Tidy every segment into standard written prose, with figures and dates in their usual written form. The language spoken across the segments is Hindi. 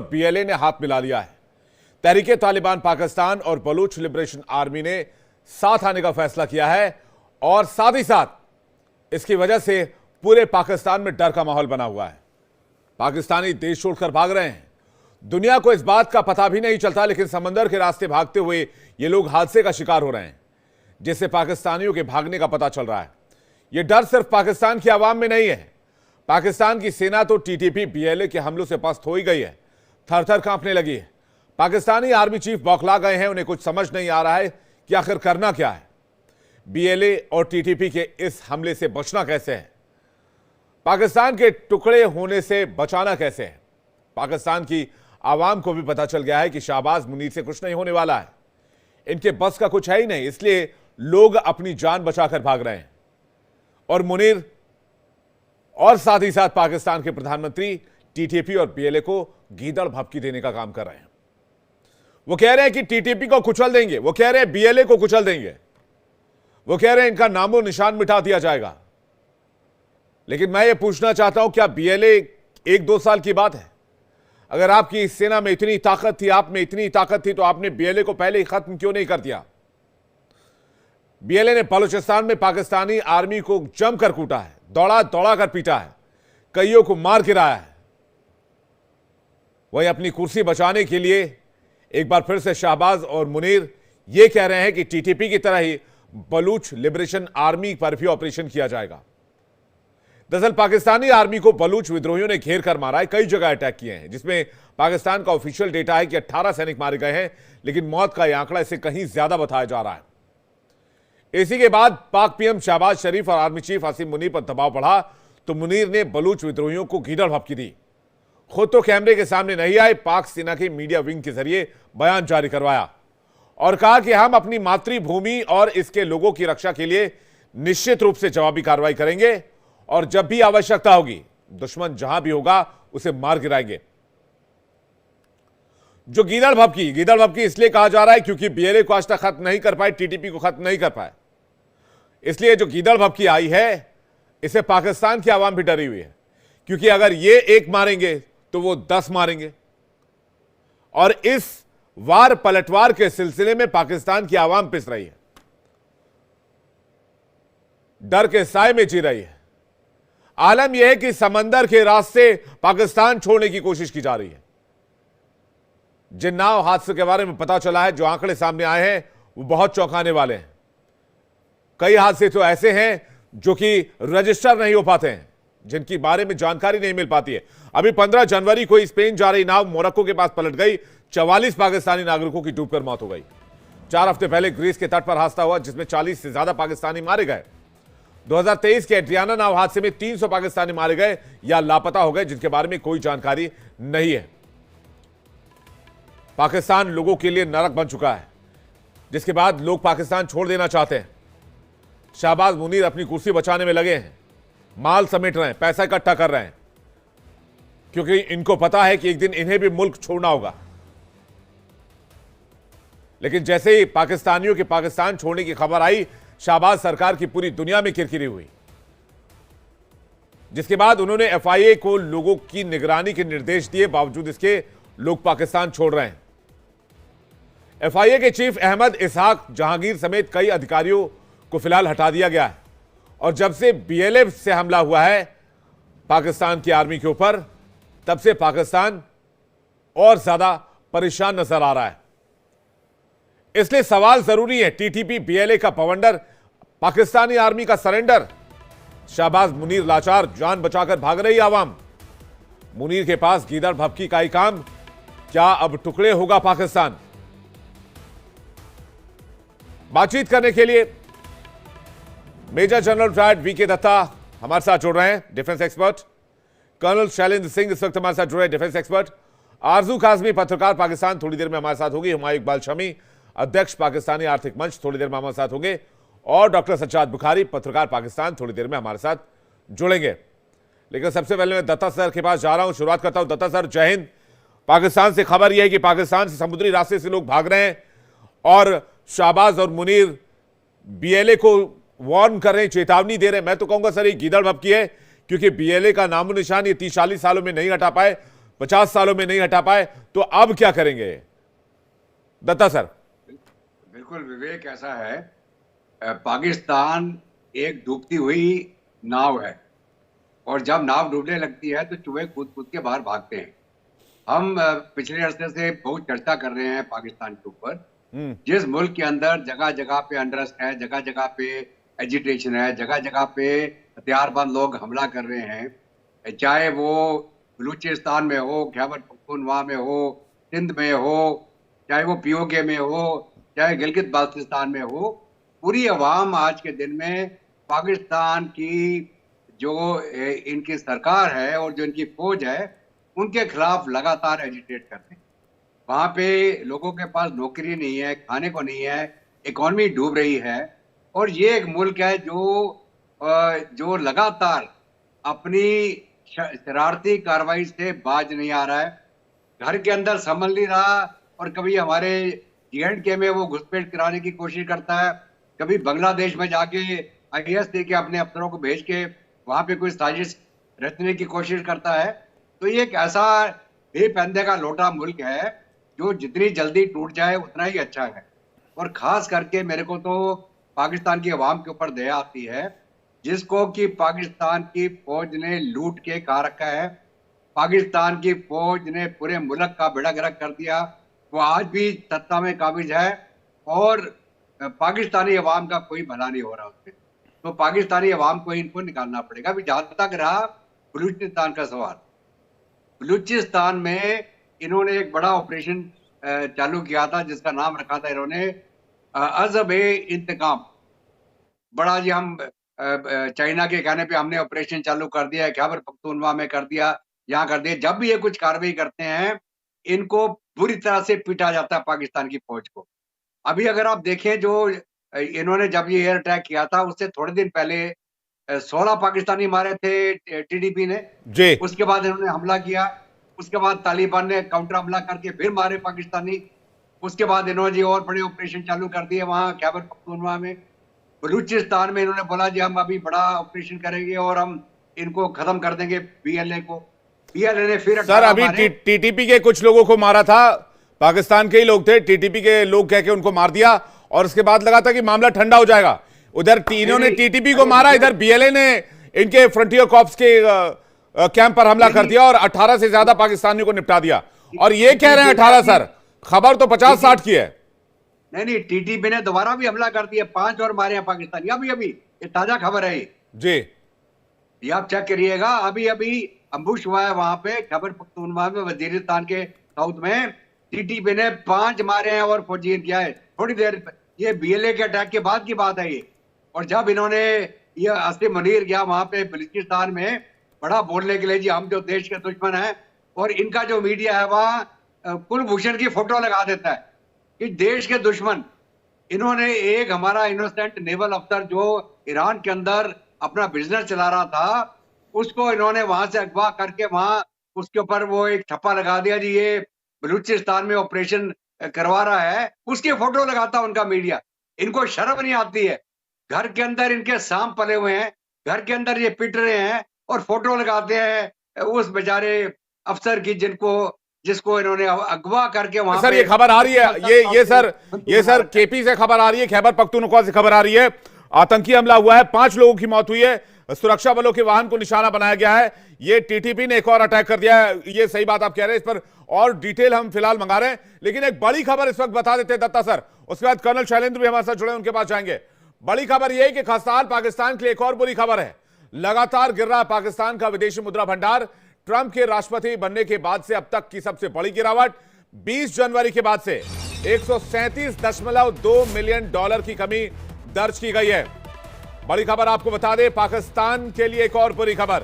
और बीएलए ने हाथ मिला लिया है। तहरीके तालिबान पाकिस्तान और बलूच लिबरेशन आर्मी ने साथ आने का फैसला किया है और साथ ही साथ इसकी वजह से पूरे पाकिस्तान में डर का माहौल बना हुआ है। पाकिस्तानी देश छोड़कर भाग रहे हैं। दुनिया को इस बात का पता भी नहीं चलता, लेकिन समंदर के रास्ते भागते हुए ये लोग हादसे का शिकार हो रहे हैं, जिससे पाकिस्तानियों के भागने का पता चल रहा है। यह डर सिर्फ पाकिस्तान की आवाम में नहीं है। पाकिस्तान की सेना तो टीटीपी बीएलए के हमलों से पस्त हो ही गई है, थर थर कांपने लगी है। पाकिस्तानी आर्मी चीफ बौखला गए हैं, उन्हें कुछ समझ नहीं आ रहा है कि आखिर करना क्या है। बीएलए और टीटीपी के इस हमले से बचना कैसे है, पाकिस्तान के टुकड़े होने से बचाना कैसे है। पाकिस्तान की आवाम को भी पता चल गया है कि शाहबाज मुनीर से कुछ नहीं होने वाला है, इनके बस का कुछ है ही नहीं, इसलिए लोग अपनी जान बचाकर भाग रहे हैं। और मुनीर और साथ ही साथ पाकिस्तान के प्रधानमंत्री टीटीपी और बीएलए को गीदड़ भभकी देने का काम कर रहे हैं। वो कह रहे हैं कि टीटीपी को कुचल देंगे, वो कह रहे हैं बीएलए को कुचल देंगे, वो कह रहे हैं इनका नामो निशान मिटा दिया जाएगा। लेकिन मैं ये पूछना चाहता हूं, क्या बीएलए 1-2 साल की बात है? अगर आपकी सेना में इतनी ताकत थी, आप में इतनी ताकत थी, तो आपने बीएलए को पहले ही खत्म क्यों नहीं कर दिया? बीएलए ने बलूचिस्तान में पाकिस्तानी आर्मी को जमकर कूटा है, दौड़ा दौड़ा कर पीटा है, कईयों को मार गिराया है। वही अपनी कुर्सी बचाने के लिए एक बार फिर से शाहबाज और मुनीर यह कह रहे हैं कि टीटीपी की तरह ही बलूच लिबरेशन आर्मी पर भी ऑपरेशन किया जाएगा। दरअसल पाकिस्तानी आर्मी को बलूच विद्रोहियों ने घेर कर मारा है, कई जगह अटैक किए हैं, जिसमें पाकिस्तान का ऑफिशियल डेटा है कि 18 सैनिक मारे गए हैं, लेकिन मौत का यह आंकड़ा इससे कहीं ज्यादा बताया जा रहा है। इसी के बाद पाक पीएम शहबाज शरीफ और आर्मी चीफ आसिम मुनीर पर दबाव बढ़ा तो मुनीर ने बलूच विद्रोहियों को गीदड़ भभकी दी। खुद तो कैमरे के सामने नहीं आए, पाक सेना के मीडिया विंग के जरिए बयान जारी करवाया और कहा कि हम अपनी मातृभूमि और इसके लोगों की रक्षा के लिए निश्चित रूप से जवाबी कार्रवाई करेंगे और जब भी आवश्यकता होगी दुश्मन जहां भी होगा उसे मार गिराएंगे। जो गीदड़ भभकी इसलिए कहा जा रहा है क्योंकि बीएलए को आज तक खत्म नहीं कर पाए, टीटीपी को खत्म नहीं कर पाए, इसलिए जो गीदड़ भभकी आई है इसे पाकिस्तान की आवाम भी डरी हुई है, क्योंकि अगर ये एक मारेंगे तो वो 10 मारेंगे और इस वार पलटवार के सिलसिले में पाकिस्तान की आवाम पिस रही है, डर के साए में जी रही है। आलम यह है कि समंदर के रास्ते पाकिस्तान छोड़ने की कोशिश की जा रही है। जिन नाव हादसे के बारे में पता चला है, जो आंकड़े सामने आए हैं, वो बहुत चौंकाने वाले हैं। कई हादसे तो ऐसे हैं जो कि रजिस्टर नहीं हो पाते हैं, जिनकी बारे में जानकारी नहीं मिल पाती है। अभी 15 जनवरी को स्पेन जा रही नाव मोरक्को के पास पलट गई, 44 पाकिस्तानी नागरिकों की डूबकर मौत हो गई। 4 हफ्ते पहले ग्रीस के तट पर हादसा हुआ जिसमें 40 से ज्यादा पाकिस्तानी मारे गए। 2023 के एड्रियाना नाव हादसे में 300 पाकिस्तानी मारे गए या लापता हो गए, जिनके बारे में कोई जानकारी नहीं है। पाकिस्तान लोगों के लिए नरक बन चुका है, जिसके बाद लोग पाकिस्तान छोड़ देना चाहते हैं। शहबाज मुनीर अपनी कुर्सी बचाने में लगे हैं, माल समेट रहे हैं, पैसा इकट्ठा कर रहे हैं, क्योंकि इनको पता है कि एक दिन इन्हें भी मुल्क छोड़ना होगा। लेकिन जैसे ही पाकिस्तानियों के पाकिस्तान छोड़ने की खबर आई, शहबाज सरकार की पूरी दुनिया में किरकिरी हुई, जिसके बाद उन्होंने एफआईए को लोगों की निगरानी के निर्देश दिए, बावजूद इसके लोग पाकिस्तान छोड़ रहे हैं। एफआईए के चीफ अहमद इसहाक जहांगीर समेत कई अधिकारियों को फिलहाल हटा दिया गया है और जब से बीएलए से हमला हुआ है पाकिस्तान की आर्मी के ऊपर, तब से पाकिस्तान और ज्यादा परेशान नजर आ रहा है। इसलिए सवाल जरूरी है, टीटीपी बीएलए का बवंडर, पाकिस्तानी आर्मी का सरेंडर, शहबाज मुनीर लाचार, जान बचाकर भाग रही आवाम। मुनीर के पास गीदड़ भभकी का ही काम, क्या अब टुकड़े होगा पाकिस्तान? बातचीत करने के लिए major general retired VK Datta हमारे साथ जुड़ रहे हैं, defence expert. Colonel Shailendra Singh इस वक्त हमारे साथ जुड़ रहे हैं, डिफेंस एक्सपर्ट। आरजू काजमी, पत्रकार, पाकिस्तान, थोड़ी देर में हमारे साथ होगी। हुमायूं इकबाल शमी, अध्यक्ष पाकिस्तानी आर्थिक मंच, थोड़ी देर में हमारे साथ होंगे। और डॉक्टर सज्जाद बुखारी, पत्रकार, पाकिस्तान, थोड़ी देर में हमारे साथ जुड़ेंगे। लेकिन सबसे पहले मैं दत्ता सर के पास जा रहा हूं, शुरुआत करता हूं। दत्ता सर, जय हिंद। पाकिस्तान से खबर यह है कि पाकिस्तान से समुद्री रास्ते से लोग भाग रहे हैं और शहबाज और मुनीर बीएलए को वार्न कर रहे हैं, चेतावनी दे रहे हैं। मैं तो कहूंगा सर ये गीदड़ भभकी है, क्योंकि बीएलए का नामो निशान ये 30-40 सालों में नहीं हटा पाए, 50 सालों में नहीं हटा पाए, तो अब क्या करेंगे दत्ता सर? बिल्कुल विवेक, ऐसा है, पाकिस्तान एक डूबती हुई नाव है और जब नाव डूबने लगती है तो चूहे कूद कूद के बाहर भागते हैं। हम पिछले अरसे से बहुत चर्चा कर रहे हैं पाकिस्तान के ऊपर। जिस मुल्क के अंदर जगह जगह पे अनरेस्ट है, जगह जगह पे एजिटेशन है, जगह जगह पे हथियारबंद लोग हमला कर रहे हैं, चाहे वो बलूचिस्तान में हो, खैबर पख्तूनख्वा में हो, सिंध में हो, चाहे वो पीओके में हो, चाहे गिलगित बाल्टिस्तान में हो, पूरी अवाम आज के दिन में पाकिस्तान की जो इनकी सरकार है और जो इनकी फौज है उनके खिलाफ लगातार एजिटेट करते हैं। वहां पे लोगों के पास नौकरी नहीं है, खाने को नहीं है, इकोनॉमी डूब रही है और ये एक मुल्क है जो लगातार अपनी शरारती कार्रवाई से बाज नहीं आ रहा है, घर के अंदर संभल नहीं रहा और कभी हमारे J&K में वो घुसपैठ कराने की कोशिश करता है, कभी बांग्लादेश में जाके IAS दे के अपने अफसरों को भेज के वहां पे कोई साजिश रचने की कोशिश करता है। तो ये एक ऐसा बेपंदे का लोटा मुल्क है जो जितनी जल्दी टूट जाए उतना ही अच्छा है। और खास करके मेरे को तो पाकिस्तान की आवाम के ऊपर दया आती है, जिसको कि पाकिस्तान की फौज ने लूट के खा रखा है। पाकिस्तान की फौज ने पूरे मुल्क का बेड़ा गर्क कर दिया। वो आज भी सत्ता में काबिज है और पाकिस्तानी अवाम का कोई भला नहीं हो रहा उससे। तो पाकिस्तानी अवाम को इनको निकालना पड़ेगा। अभी जहां तक रहा बलूचिस्तान का सवाल, बलूचिस्तान में इन्होंने एक बड़ा ऑपरेशन चालू किया था जिसका नाम रखा था इन्होंने अज़ब-ए-इंतकाम। बड़ा जी, हम चाइना के कहने पे हमने ऑपरेशन चालू कर दिया है, खैबर पख्तूनख्वा में कर दिया, यहाँ कर दिया। जब भी ये कुछ कार्रवाई करते हैं इनको बुरी तरह से पीटा जाता है पाकिस्तान की फौज को। अभी अगर आप देखें, जो इन्होंने जब ये एयर अटैक किया था उससे थोड़े दिन पहले 16 पाकिस्तानी मारे थे TTP ने जी। उसके बाद इन्होंने हमला किया, उसके बाद तालिबान ने काउंटर हमला करके फिर मारे पाकिस्तानी। उसके बाद इन्होंने जी और बड़े ऑपरेशन चालू कर दिए वहां खैबर पख्तूनख्वा में। बलूचिस्तान में इन्होंने बोला जी हम अभी बड़ा ऑपरेशन करेंगे और हम इनको खत्म कर देंगे BLA को। BLA ने फिर सर अभी TTP के कुछ लोगों को मारा था, पाकिस्तान के ही लोग थे, TTP के लोग कह के उनको मार दिया और उसके बाद लगा था कि मामला ठंडा हो जाएगा। उधर इन्होंने TTP को मारा, इधर BLA ने इनके फ्रंटियर कॉर्प्स के कैंप पर हमला कर दिया और 18 से ज्यादा पाकिस्तानियों को निपटा दिया। और ये कह रहे हैं 18 सर, खबर तो 50-60 की है। नहीं, TTP ने दोबारा भी हमला कर दिया, 5 और मारे हैं पाकिस्तानी। अभी ये ताजा खबर है जी, ये आप चेक करिएगा। अभी अम्बुश हुआ है वहां पे खैबर पख्तूनख्वा में, वजीरिस्तान के साउथ में। TTP ने 5 मारे हैं और फौजी किया है थोड़ी देर। ये BLA के अटैक के बाद की बात है ये। और जब इन्होंने ये आसिम मुनीर गया वहां पे बलूचिस्तान में बड़ा बोलने के लिए जी हम जो देश के दुश्मन हैं, और इनका जो मीडिया है वहां कुलभूषण की फोटो लगा देता है कि देश के दुश्मन। इन्होंने एक हमारा इनोसेंट नेवल अफसर जो ईरान के अंदर अपना बिजनेस चला रहा था, उसको इन्होंने वहां से अगवा करके वहां उसके ऊपर वो एक ठप्पा लगा दिया जी ये बलूचिस्तान में ऑपरेशन करवा रहा है, उसकी फोटो लगाता उनका मीडिया। इनको शर्म नहीं आती है? घर के अंदर इनके सांप पले हुए हैं, घर के अंदर ये पिट रहे हैं और फोटो लगाते हैं उस बेचारे अफसर की जिसको इन्होंने अगवा करके वहां। सर ये खबर आ रही है, ये सर KP से खबर आ रही है, खैबर पख्तूनख्वा से खबर आ रही है, आतंकी हमला हुआ है, 5 लोगों की मौत हुई है, सुरक्षा बलों के वाहन को निशाना बनाया गया है। ये TTP ने एक और अटैक कर दिया है, ये सही बात आप कह रहे हैं, इस पर और डिटेल हम फिलहाल मंगा रहे हैं। लेकिन एक बड़ी खबर इस वक्त बता देते हैं दत्ता सर, उसके बाद कर्नल शैलेंद्र भी हमारे साथ जुड़े, उनके पास जाएंगे। बड़ी खबर यह है कि खासतौर पाकिस्तान के लिए एक और बुरी खबर है। लगातार गिर रहा है पाकिस्तान का विदेशी मुद्रा भंडार। ट्रंप के राष्ट्रपति बनने के बाद से अब तक की सबसे बड़ी गिरावट। 20 जनवरी के बाद से $137.2 मिलियन की कमी दर्ज की गई है। बड़ी खबर आपको बता दें, पाकिस्तान के लिए एक और बुरी खबर।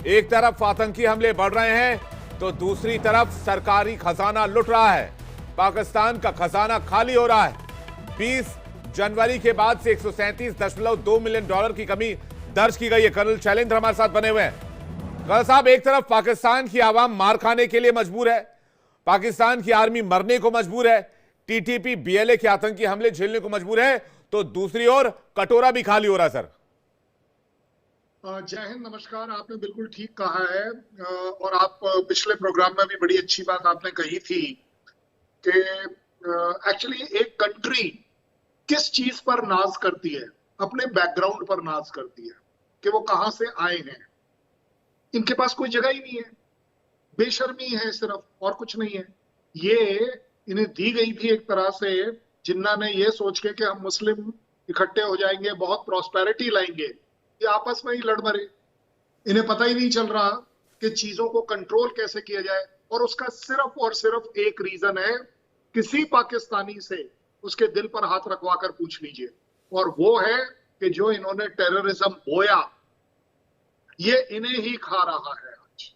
एक तरफ आतंकी हमले बढ़ रहे हैं तो दूसरी तरफ सरकारी खजाना लुट रहा है, पाकिस्तान का खजाना खाली हो रहा है। 20 जनवरी के बाद से $137.2 मिलियन की कमी दर्ज की गई है। कर्नल शैलेंद्र हमारे साथ बने हुए हैं। कर्नल साहब, एक तरफ पाकिस्तान की आवाम मार खाने के लिए मजबूर है, पाकिस्तान की आर्मी मरने को मजबूर है, TTP BLA के आतंकी हमले झेलने को मजबूर है, तो दूसरी ओर कटोरा भी खाली हो रहा है। सर जय हिंद, नमस्कार। आपने बिल्कुल ठीक कहा है। और आप पिछले प्रोग्राम में भी बड़ी अच्छी बात आपने कही थी कि एक्चुअली एक कंट्री किस चीज पर नाज करती है, अपने बैकग्राउंड पर नाज करती है कि वो कहां से आए हैं। इनके पास कोई जगह ही नहीं है, बेशर्मी है सिर्फ, और कुछ नहीं है। ये इन्हें दी गई थी एक तरह से जिन्ना ने, ये सोच के कि हम मुस्लिम इकट्ठे हो जाएंगे, बहुत प्रॉस्पेरिटी लाएंगे। ये आपस में ही लड़ मरे। इन्हें पता ही नहीं चल रहा कि चीजों को कंट्रोल कैसे किया जाए, और उसका सिर्फ और सिर्फ एक रीजन है, किसी पाकिस्तानी से उसके दिल पर हाथ रखवा कर पूछ लीजिए, और वो है कि जो इन्होंने टेररिज्म बोया ये इन्हें ही खा रहा है आज।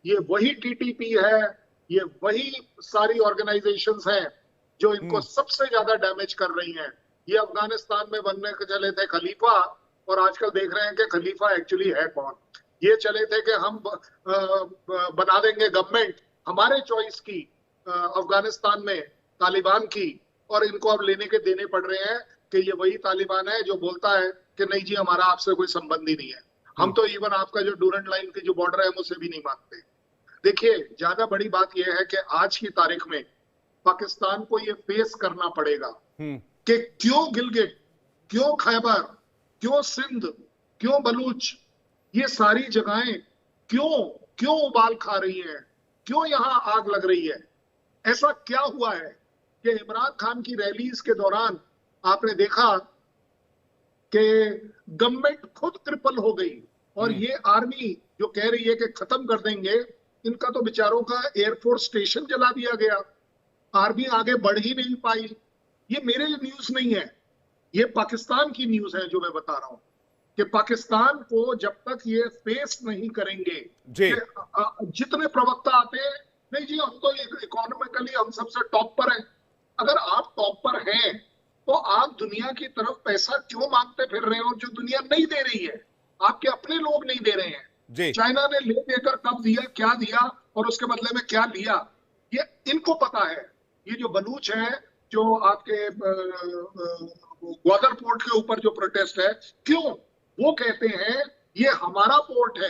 ये वही टीटीपी है, ये वही सारी ऑर्गेनाइजेशंस हैं जो इनको सबसे ज्यादा डैमेज कर रही हैं। ये अफगानिस्तान में बनने के चले थे खलीफा, और आजकल देख रहे हैं कि खलीफा एक्चुअली है कौन। ये चले थे कि हम बना देंगे गवर्नमेंट हमारे चॉइस की अफगानिस्तान में तालिबान की, और इनको अब लेने के देने पड़ रहे हैं कि ये वही तालिबान है जो बोलता है कि नहीं जी हमारा आपसे कोई संबंध ही नहीं है, हम तो इवन आपका जो डूरंट लाइन की जो बॉर्डर है हम उसे भी नहीं मानते। देखिए, ज्यादा बड़ी बात यह है कि आज की तारीख में पाकिस्तान को ये फेस करना पड़ेगा कि क्यों गिलगिट, क्यों खैबर, क्यों सिंध, क्यों बलूच, ये सारी जगहें क्यों उबाल खा रही हैं, क्यों यहां आग लग रही है। ऐसा क्या हुआ है कि इमरान खान की रैलीज के दौरान आपने देखा कि गवर्नमेंट खुद ट्रिपल हो गई, और ये आर्मी जो कह रही है कि खत्म कर देंगे, इनका तो बेचारों का एयरफोर्स स्टेशन जला दिया गया। आर्मी आगे बढ़ ही नहीं पाई। ये मेरे न्यूज नहीं है, ये पाकिस्तान की न्यूज है जो मैं बता रहा हूं कि पाकिस्तान को जब तक ये फेस नहीं करेंगे जी। जितने प्रवक्ता आते हैं, नहीं जी हम तो इकोनॉमिकली हम सबसे टॉप पर हैं। अगर आप टॉप पर हैं तो आप दुनिया की तरफ पैसा क्यों मांगते फिर रहे हो जो दुनिया नहीं दे रही है, आपके अपने लोग नहीं दे रहे हैं जी। चाइना ने ले देकर कब दिया, क्या दिया, और उसके बदले में क्या लिया, ये इनको पता है। ये जो बलूच है, जो आपके ग्वादर पोर्ट के ऊपर जो प्रोटेस्ट है, क्यों वो कहते हैं ये हमारा पोर्ट है,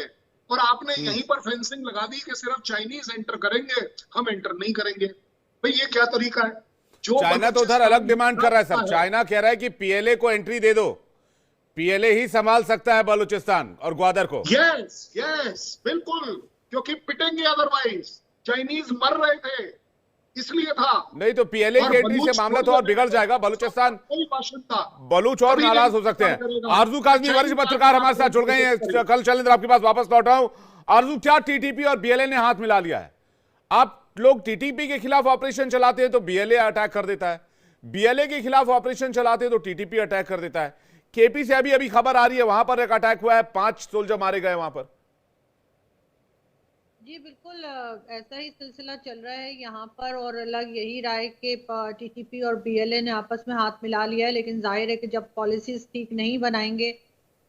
और आपने यहीं पर फेंसिंग लगा दी कि सिर्फ चाइनीज एंटर करेंगे, हम एंटर नहीं करेंगे। भाई ये क्या तरीका है? जो चाइना तो उधर अलग डिमांड कर रहा है सर। चाइना कह रहा है कि पीएलए को एंट्री दे दो, पीएलए ही संभाल सकता है बलूचिस्तान और ग्वादर को। यस यस बिल्कुल, क्योंकि पिटेंगे अदरवाइज। चाइनीज मर रहे थे इसलिए था। नहीं तो पीएलए की एंट्री से मामला तो और बिगड़ जाएगा। बलूचिस्तान, बलूच और नाराज हो सकते हैं। आरजू काजमी वरिष्ठ पत्रकार हमारे साथ जुड़ गए हैं। कल शैलेंद्र आपके पास वापस लौट रहा हूं। आरजू, क्या टीटीपी और बीएलए ने हाथ मिला लिया है? आप लोग टीटीपी के खिलाफ ऑपरेशन चलाते हैं तो बीएलए अटैक कर देता है, बीएलए के खिलाफ ऑपरेशन चलाते हैं तो टीटीपी अटैक कर देता है। केपी से अभी खबर आ रही है वहां पर एक अटैक हुआ है, 5 सोल्जर मारे गए वहां पर। जी बिल्कुल, ऐसा ही सिलसिला चल रहा है यहाँ पर, और अलग यही राय कि टीटीपी और बीएलए ने आपस में हाथ मिला लिया है। लेकिन जाहिर है कि जब पॉलिसीज ठीक नहीं बनाएंगे,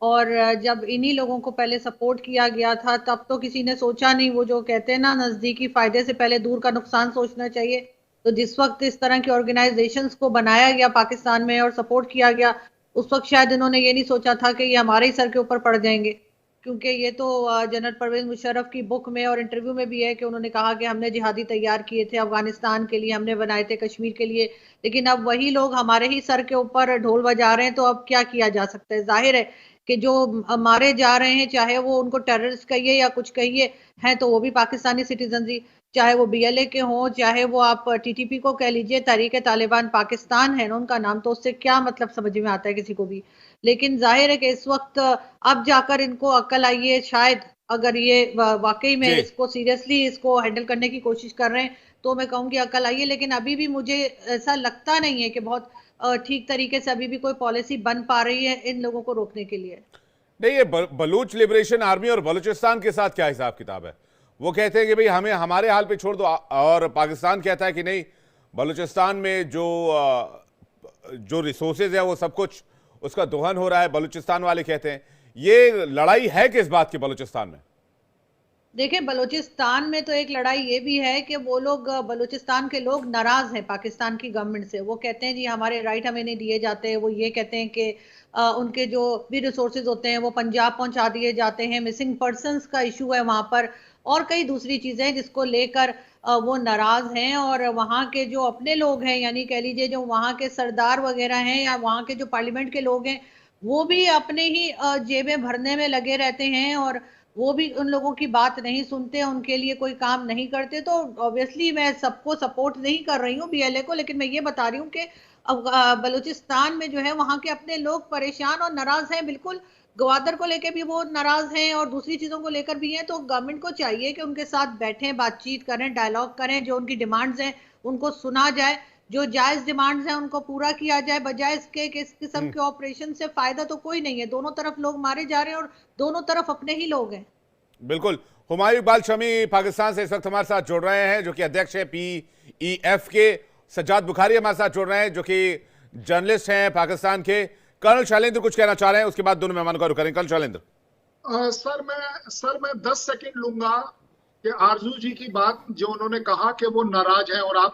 और जब इन्हीं लोगों को पहले सपोर्ट किया गया था, तब तो किसी ने सोचा नहीं। वो जो कहते हैं ना, नजदीकी फायदे से पहले दूर का नुकसान सोचना चाहिए। तो जिस वक्त इस तरह की ऑर्गेनाइजेशंस को बनाया गया पाकिस्तान में और सपोर्ट किया गया, उस वक्त शायद इन्होंने ये नहीं सोचा था कि ये हमारे ही सर के ऊपर पड़ जाएंगे। क्योंकि ये तो जनरल परवेज मुशर्रफ की बुक में और इंटरव्यू में भी है कि उन्होंने कहा कि हमने जिहादी तैयार किए थे अफगानिस्तान के लिए, हमने बनाए थे कश्मीर के लिए, लेकिन अब वही लोग हमारे ही सर के ऊपर ढोल बजा रहे हैं। तो अब क्या किया जा सकता है? जाहिर है कि जो मारे जा रहे हैं, चाहे वो उनको टेररिस्ट कहिए या कुछ कहिए, हैं तो वो भी पाकिस्तानी सिटीजन ही, चाहे वो बीएलए के हों, चाहे वो आप टीटीपी को कह लीजिए, तहरीक तालिबान पाकिस्तान है ना उनका नाम, तो उससे क्या मतलब समझ में आता है किसी को भी। लेकिन जाहिर है कि इस वक्त अब जाकर इनको अक्ल आई है शायद, अगर ये वाकई में इसको सीरियसली इसको हैंडल करने की कोशिश कर रहे हैं तो मैं कहूँगी अक्ल आई है। लेकिन अभी भी मुझे ऐसा लगता नहीं है कि बहुत ठीक तरीके से अभी भी कोई पॉलिसी बन पा रही है इन लोगों को रोकने के लिए। नहीं, ये बलूच लिबरेशन आर्मी और बलूचिस्तान के साथ क्या हिसाब किताब है? वो कहते हैं कि भाई हमें हमारे हाल पे छोड़ दो, और पाकिस्तान कहता है कि नहीं, बलूचिस्तान में जो रिसोर्सेज है वो सब कुछ उसका दोहन हो रहा है। बलूचिस्तान वाले कहते हैं। ये लड़ाई है किस बात की बलूचिस्तान में? देखिए, बलूचिस्तान में तो एक लड़ाई ये भी है कि वो लोग, बलूचिस्तान के लोग नाराज हैं पाकिस्तान की गवर्नमेंट से। वो कहते हैं जी हमारे राइट हमें नहीं दिए जाते। वो ये कहते हैं कि उनके जो भी रिसोर्सेज होते हैं वो पंजाब पहुंचा दिए जाते हैं। मिसिंग पर्सन्स का इशू है वहां पर, और कई दूसरी चीजें हैं जिसको लेकर वो नाराज हैं। और वहां के जो अपने लोग हैं, यानी कह लीजिए जो वहां के सरदार वगैरह हैं या वहां के जो पार्लियामेंट के लोग हैं, वो भी अपने ही जेबें भरने में लगे रहते हैं, और वो भी उन लोगों की बात नहीं सुनते, उनके लिए कोई काम नहीं करते। तो ऑब्वियसली मैं सबको सपोर्ट नहीं कर रही हूँ बीएलए को, लेकिन मैं ये बता रही हूँ कि बलूचिस्तान में जो है वहां के अपने लोग परेशान और नाराज हैं। बिल्कुल, गवादर को लेकर भी वो नाराज हैं और दूसरी चीजों को लेकर भी हैं। तो गवर्नमेंट को चाहिए कि उनके साथ बैठें, बातचीत करें, डायलॉग करें, जो उनकी डिमांड्स हैं उनको सुना जाए, जो जायज डिमांड्स हैं उनको पूरा किया जाए, बजाय इसके कि इस किस्म के ऑपरेशन से फायदा तो कोई नहीं है। दोनों तरफ लोग मारे जा रहे हैं और दोनों तरफ अपने ही लोग हैं। बिल्कुल। हुमायूं इकबाल शमी पाकिस्तान से इस वक्त हमारे साथ जुड़ रहे हैं, जो कि अध्यक्ष है PEF के। सज्जाद बुखारी हमारे साथ जुड़ रहे हैं, जो कि जर्नलिस्ट हैं पाकिस्तान के। कर्नल शैलेंद्र कुछ कहना चाह रहे हैं, उसके बाद दोनों मेहमानों का रुख करें। कर्नल शैलेंद्र। सर मैं 10 सेकंड लूंगा कि आरजू जी की बात जो उन्होंने कहा कि वो नाराज है, और आप